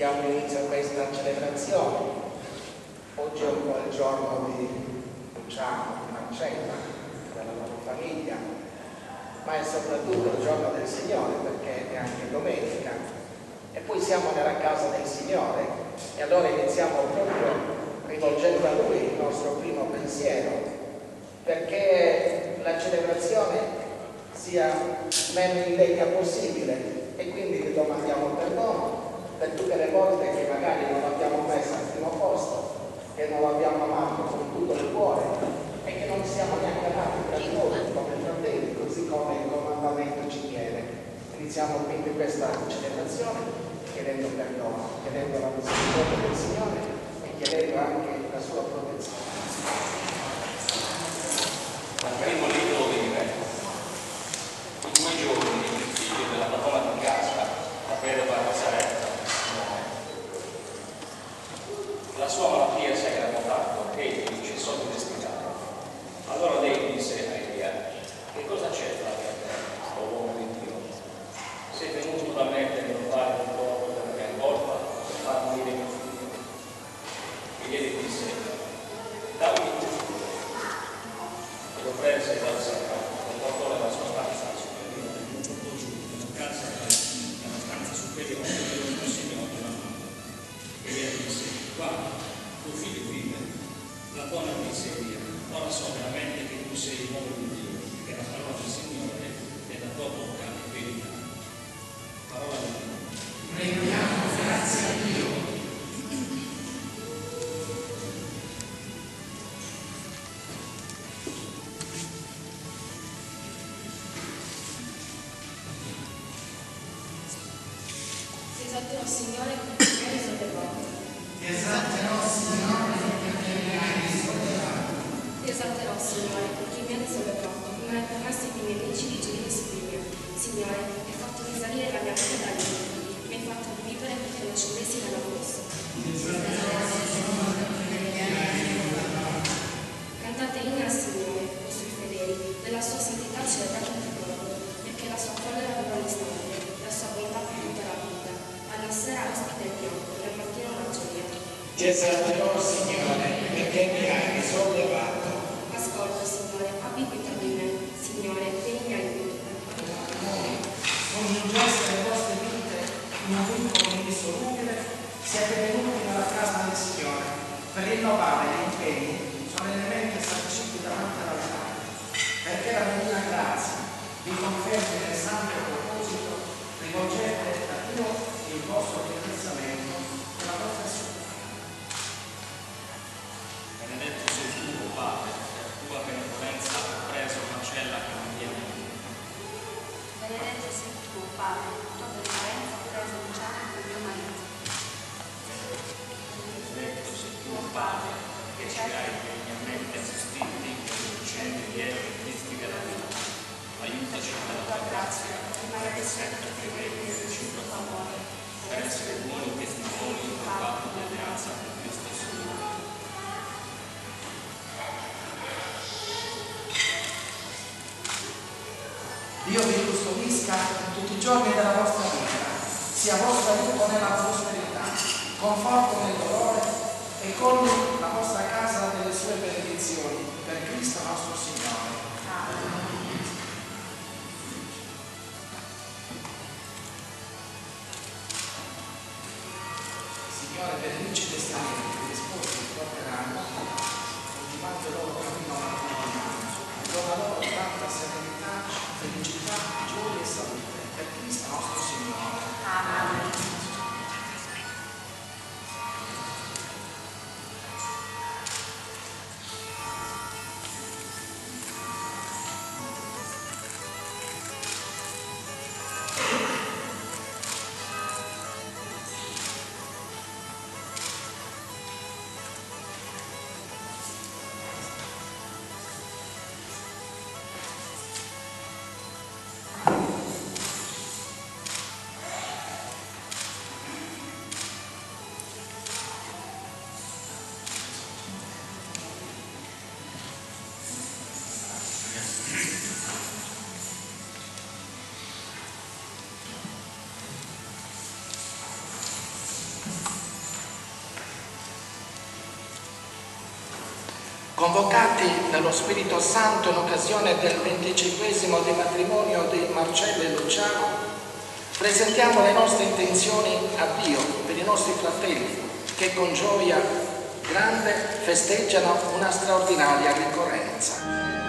diamo inizio a questa celebrazione. Oggi è un po' il giorno di Luciano, di Marcella, della loro famiglia, ma è soprattutto il giorno del Signore perché è anche domenica. E poi siamo nella casa del Signore e allora iniziamo proprio rivolgendo a Lui il nostro primo pensiero, perché la celebrazione sia meno indegna possibile e quindi gli domandiamo perdono per tutte le volte che magari non l'abbiamo messa al primo posto, che non l'abbiamo amato con tutto il cuore e che non siamo neanche amati tra noi come fratelli, così come il comandamento ci chiede. Iniziamo quindi questa celebrazione chiedendo perdono, chiedendo la misericordia del Signore e chiedendo anche la sua protezione. Dal primo libro di Re, in 2 giorni il figlio della padrona di casa, la vedova Saretta, la sua malattia si era aggravato e egli cessò di respirare. Allora lei disse a Elia: che cosa c'è tra te e te, o uomo di Dio? Sei venuto da me per rinnovare il corpo della mia colpa per far morire mio figlio? E egli disse: dammi il tuo figlio. E lo prese dal seno e portò nella sua stanza superiore. Nella stanza superiore del Signore la mano. E egli disse: guarda, tuo figlio vive. La donna disse a Elia: ora so veramente che tu sei l'uomo di Dio, che la parola del Signore è la tua bocca è verità. Parola di Dio. Rendiamo grazie a Dio. Ti esalterò, Signore, perché mi hai sollevato. Ti esalterò, Signore, perché mi hai risollevato. Ti esalterò, Signore, perché mi hai sollevato. Non hai permesso che i miei nemici di giudizio su di me. Signore, hai fatto risalire la mia vita dagli inferni. Mi hai fatto rivivere perché non scendessi nella fossa. Ti esalterò, Signore, perché mi hai risollevato. Cantate inni al Signore, vostri fedeli, della sua santità celebrate il ricordo, perché la sua collera dura l'istante, la sua bontà per tutta la vita. Alla sera ospita il pianto, e al mattino la gioia. Ti esalterò, Signore, perché mi hai risollevato. Ascolta, Signore, abbi pietà di me. Signore, vieni in aiuto. Noi, congiungeste le vostre vite in un vincolo indissolubile, siete venuti nella casa del Signore per rinnovare gli impegni solennemente sanciti davanti all'altare, perché la divina grazia vi confermi nel santo proposito, rivolgete a Dio il vostro ringraziamento e la vostra supplica. Benedetto sei tu, Padre, per tua benevolenza ho preso Marcella che non viene più. Benedetto sei tu, Padre, tua benevolenza ho preso Luciano per mio marito. Benedetto sei tu, Padre, che ci hai benignamente assistiti per uccidere dietro i Cristi della vita. Aiutaci nella tua grazia, perché sempre preghi e reciproco amore, per essere buoni testimoni del patto di alleanza con Cristo Signore. Dio vi custodisca tutti i giorni della vostra vita, sia vostro aiuto nella prosperità, conforto nel dolore e con la vostra casa delle sue benedizioni, per Cristo nostro Signore. Signore, benedici testamenti che gli sposi porteranno, ultimando il loro cammino mattutinale, dona loro tanta serenità, felicità, gioia e salute, per Cristo nostro Signore. Amen. Convocati dallo Spirito Santo in occasione del 25° di matrimonio di Marcello e Luciano, presentiamo le nostre intenzioni a Dio per i nostri fratelli che con gioia grande festeggiano una straordinaria ricorrenza.